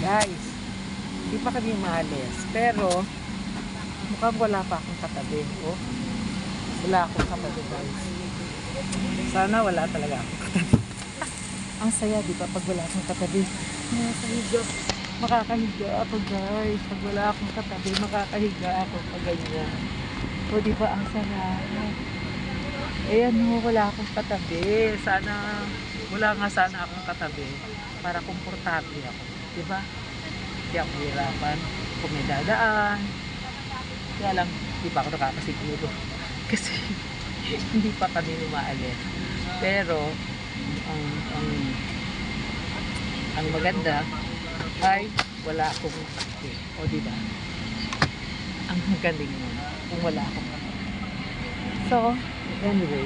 Guys, hindi pa kami maalis. Pero, mukhang wala pa akong katabi. Oh, wala akong katabi, guys. Sana wala talaga akong katabi. Ang saya, di ba, pag wala akong katabi. Makakahiga. Makakahiga ako, guys. Pag wala akong katabi, makakahiga ako pag ganyan. O, di ba, ang saya. Ayan, wala akong katabi. Wala akong katabi para komportable ako. Di ba? Hindi ako hirapan kung may dadaan. Kaya lang, di pa ako nakakasiguro. Kasi, hindi pa kami lumaalis. Pero, ang maganda ay wala akong katabi. O, di ba? Ang galing mo kung wala akong katabi. So, anyway,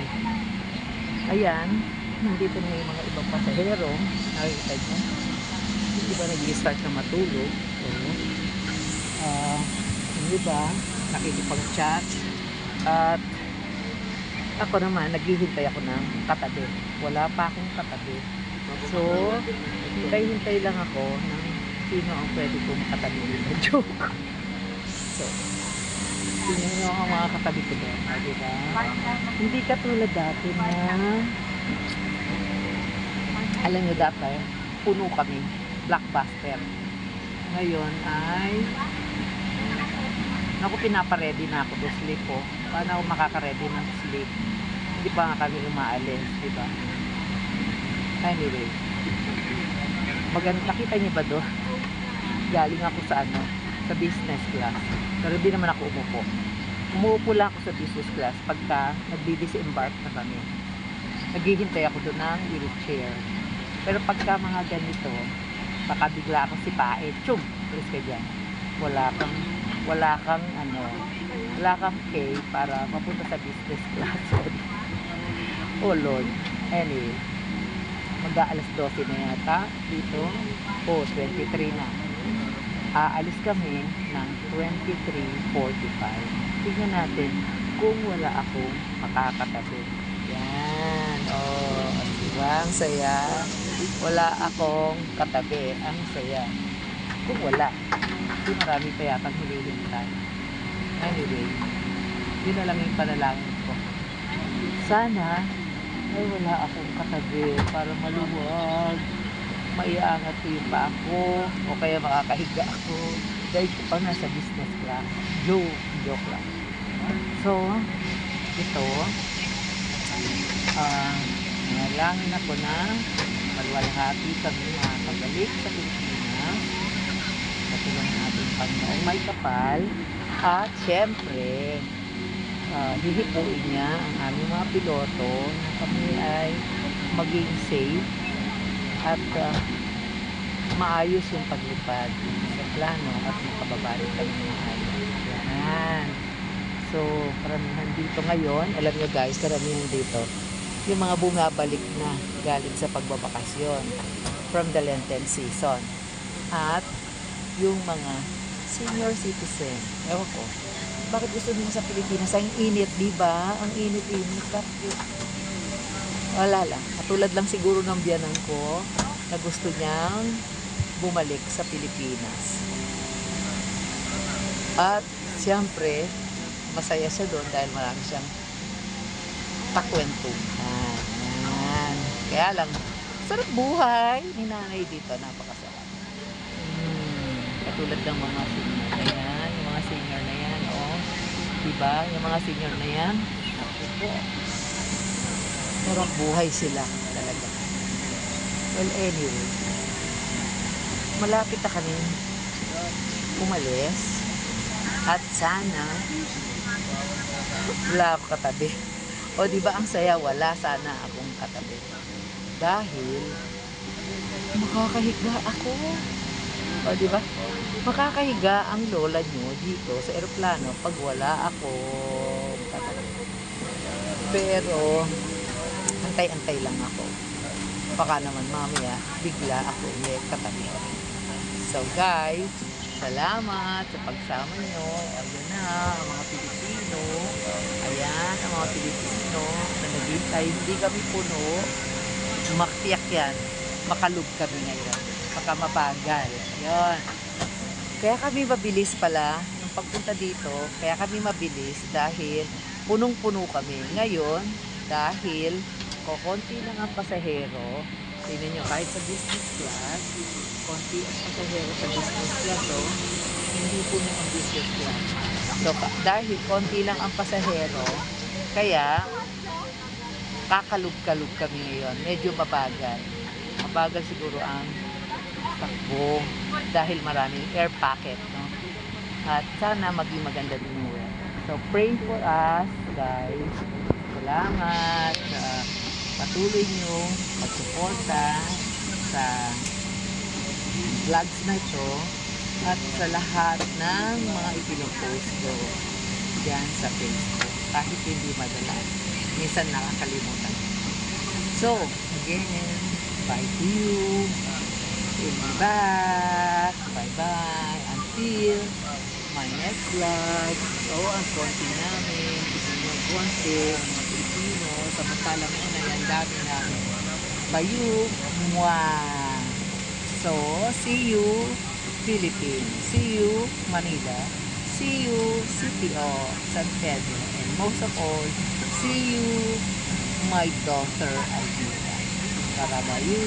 ayan, nandito na yung mga ibang pasahero. Nakikita nyo. Hindi ba nag-i-start na matulog? So, hindi ba, nakikipag-chat. At ako naman, naghihintay ako ng katabi. Wala pa akong katabi. So, hintay-hintay lang ako ng sino ang pwede kong katabi. Joke. So, tingnan nyo ang mga katabi ko doon. Diba? Hindi katulad dati na, alam nyo dati, puno kami. Blockbuster. Ngayon ay, naku, pinaparedy na ako do sleep po. Paano ako makaka-ready ng sleep? Hindi pa nga kami umaalis, diba? Anyway, nakita niyo ba doon? Galing ako sa sa business class. Pero hindi naman ako umupo. Umuupo lang ako sa business class pagka nagdi-disembark na kami. Naghihintay ako doon ng wheelchair. Pero pagka mga ganito, baka bigla akong sipain. Tiyum! Please ka dyan. Wala kang pay para mapunta sa business class. Oh Lord. Anyway, mag-aalas 12 na yata dito. Oh, 23 na. Aalis kami ng 23:45. Tingnan natin kung wala akong makakatabi. Yan. Oh, diba? Ang saya. Wala akong katabi. Ang saya. Kung wala, hindi marami pa yata hulihintay. Anyway, yun na lang yung panalangin ko. Sana ay wala akong katabi para maluwag. Maiangat ko yung pa ako o kaya makakahiga ako dahil ko pa nasa business class. Joke lang. So, ito, nalangin ako na malwalhati kami makakabalik sa Pilipinas. Katulong natin Panginoong may kapal. At syempre, hihipuin niya ang aming mga piloto na kami ay maging safe at maayos yung paglipad sa plano at makababalik kami maayos. Yan. So, karamihan dito ngayon, alam nyo guys, karamihan dito, yung mga bumabalik na galing sa pagbabakasyon from the Lenten season. At yung mga senior citizen. Ewan ko, bakit gusto nyo sa Pilipinas? Ang init, diba? Ang init-init. Bakit? Wala lang. Katulad lang siguro ng biyanan ko na gusto niyang bumalik sa Pilipinas. At siyempre, masaya siya doon dahil marami siyang takwentuhan. Yan. Kaya lang, sarap buhay ni nanay dito. Napakasarap. Katulad ng mga senior na yan. Yung mga senior na yan, oh. Diba? Yung mga senior na yan. Ako po. Sarap buhay sila talaga. Well, anyway. Malapit na kami umalis. At sana wala ako katabi. O diba ang saya? Wala sana akong katabi. Dahil makakahiga ako. O diba? Makakahiga ang lola nyo dito sa eroplano pag wala ako katabi. Pero antay-antay lang ako. Baka naman mamaya bigla ako may katabi. So guys, salamat sa pagsama nyo. Ayan na, ang mga Pilipino. Ayan, ang mga Pilipino na naghintay. Hindi kami puno. Maktiyak yan. Makalug kami ngayon. baka mabagal. Yun. Kaya kami mabilis pala, nung pagpunta dito, kaya kami mabilis dahil punong-puno kami. Ngayon, dahil konti lang ang pasahero, tingnan nyo, kahit sa business class, konti ang pasahero sa business class, so, hindi puno ang business class. So, dahil konti lang ang pasahero, kaya, kakalug-kalug kami ngayon. Medyo mabagal. Mabagal siguro ang takbo dahil maraming air pocket, no? At sana maging maganda din yung weather. So, pray for us, guys. Salamat sa patuloy nyo pagsuporta sa vlogs na ito at sa lahat ng mga ipinopost ko dyan sa Facebook. Kahit hindi madalas. Minsan nakakalimutan. So, again, bye to you. We'll be back. Bye-bye. Until my next vlog. So, ang konti namin. Gusto nyo ang konti. Mga Pilipino. Samantalang una yan, dami namin. Bayou. Mwah. So, see you, Philippines. See you, Manila. See you, City of San Pedro. And most of all, see you, my daughter, Alvira. Karabayu.